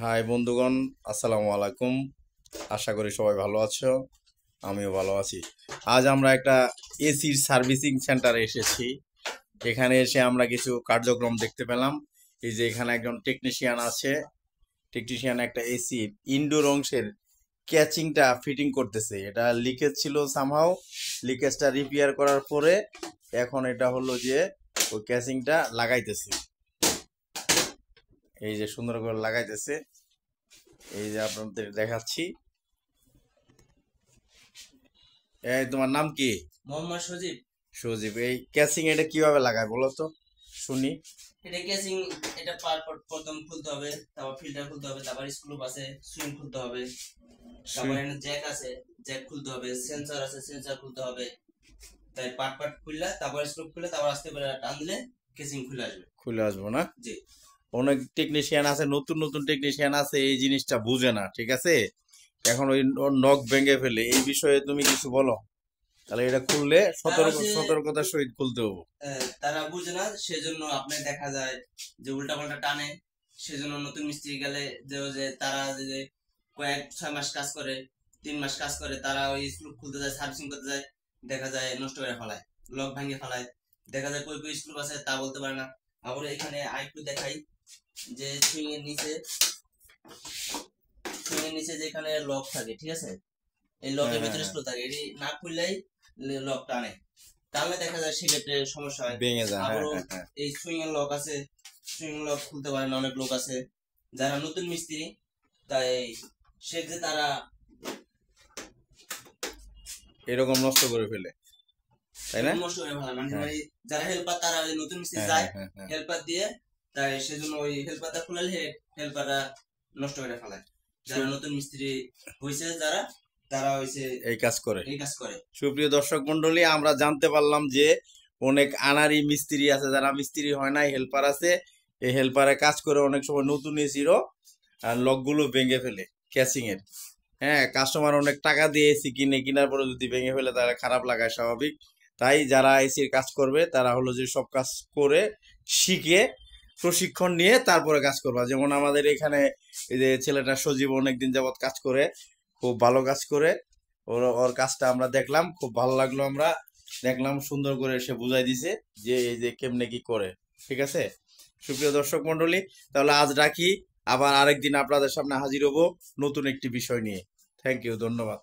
High বন্ধুগণ, আসসালামু আলাইকুম। আশা করি সবাই ভালো আছো, আমিও ভালো আছি। আজ আমরা একটা এসির সার্ভিসিং সেন্টারে এসেছি। এখানে এসে আমরা কিছু কার্যক্রম দেখতে পেলাম। এই যে এখানে একজন টেকনিশিয়ান আছে। টেকনিশিয়ান একটা এসি ইনডোর অংশের ক্যাচিংটা ফিটিং করতেছে। এটা লিকেজ ছিল, সামহাও লিকেজটা রিপেয়ার করার পরে এখন এটা হলো যে ওই ক্যাচিংটা লাগাইতেছে। এই যে সুন্দর করে লাগাইতেছে, এই যে আপনাদের দেখাচ্ছি। এই তোমার নাম কি? মোহাম্মদ সজীব। সজীব, এই ক্যাচিং এটা কিভাবে লাগায় বলো তো শুনি। এটা কেসিং, এটা প্রথম খুলতে হবে, তারপর ফিল্টার খুলতে হবে, তারপর স্ক্রু আছে সুইং খুলতে হবে, তারপর এখানে জ্যাক আছে, জ্যাক খুলতে হবে, সেন্সর আছে, সেন্সর খুলতে হবে। তাই পার্ট খুললে, তারপর স্ক্রু খুললে, তারপর আস্তে করে টান দিলে কেসিং খুলে আসবে। খুলে আসবো না? জি। অনেক টেকনিশিয়ান আছে, নতুন নতুন টেকনিশিয়ান আছে, এই জিনিসটা বুঝে না, ঠিক আছে? এখন ওই নখ ভেঙে ফেলে, এই বিষয়ে তুমি কিছু বলো। তাহলে এটা খুললে সতর্কতার সহিত খুলতে হবে। তারা বুঝে না, সেজন্য আপনি দেখা যায় যে উল্টা পাল্টা টানে। সেজন্য নতুন মিস্ত্রি গেলে যে তারা যে কয়েক 6 মাস কাজ করে, 3 মাস কাজ করে, তারা ওই স্ক্রু খুলতে যায়, সার্ভিসিং করতে যায়, দেখা যায় নষ্ট করে ফেলায়, লক ভাঙিয়ে ফেলায়। দেখা যায় কই কই স্ক্রু আছে তা বলতে পারে না। আবার এখানে আরেকটু দেখাই যে সুইং এর নিচে যেখানে লক থাকে, ঠিক আছে, এই লকের ভিতরে স্ক্রু থাকে, এটি না খুললেই লক টানে। টানলে দেখা যায় সেক্ষেত্রে সমস্যা হয়, ভেঙে যায়। আবারও এই সুইং এর লক আছে, সুইং লক খুলতে পারে না অনেক লোক আছে যারা নতুন মিস্ত্রি, তাই সেক্ষেত্রে তারা এরকম নষ্ট করে ফেলে, তাই না? নষ্ট করে ফেলে। মানে যারা হেল্পার, তারা ওই নতুন মিস্ত্রি যায় হেল্পার দিয়ে, তাই সেজন্য ওই হেল্পারটা খুলালে হেল্পাররা নষ্ট করে ফেলায়। যারা নতুন মিস্ত্রি হয়েছে, তারা হয়েছে এই কাজ করে। এই কাজ করে। সুপ্রিয় দর্শক মন্ডলী, আমরা জানতে পারলাম যে অনেক আনারি মিস্ত্রি আছে, যারা মিস্ত্রি হয় নাই, হেল্পার আছে। এই হেল্পারে কাজ করে অনেক সময় নতুন এসিরও লকগুলো ভেঙে ফেলে ক্যাচিং এর। হ্যাঁ, কাস্টমার অনেক টাকা দিয়ে এসি কেনার পরে যদি ভেঙে ফেলে তাহলে খারাপ লাগায়, স্বাভাবিক। তাই যারা এসির কাজ করবে তারা হলো যে সব কাজ করে শিখে প্রশিক্ষণ নিয়ে তারপরে কাজ করবা। যেমন আমাদের এখানে এই যে ছেলেটা সজীব অনেকদিন যাবৎ কাজ করে, খুব ভালো কাজ করে। ওর কাজটা আমরা দেখলাম, খুব ভালো লাগলো। আমরা দেখলাম সুন্দর করে সে বুঝাই দিছে যে এই যে কেমনে কি করে, ঠিক আছে? সুপ্রিয় দর্শক মন্ডলী, তাহলে আজ রাখি, আবার আরেকদিন আপনাদের সামনে হাজির হব নতুন একটি বিষয় নিয়ে। থ্যাংক ইউ, ধন্যবাদ।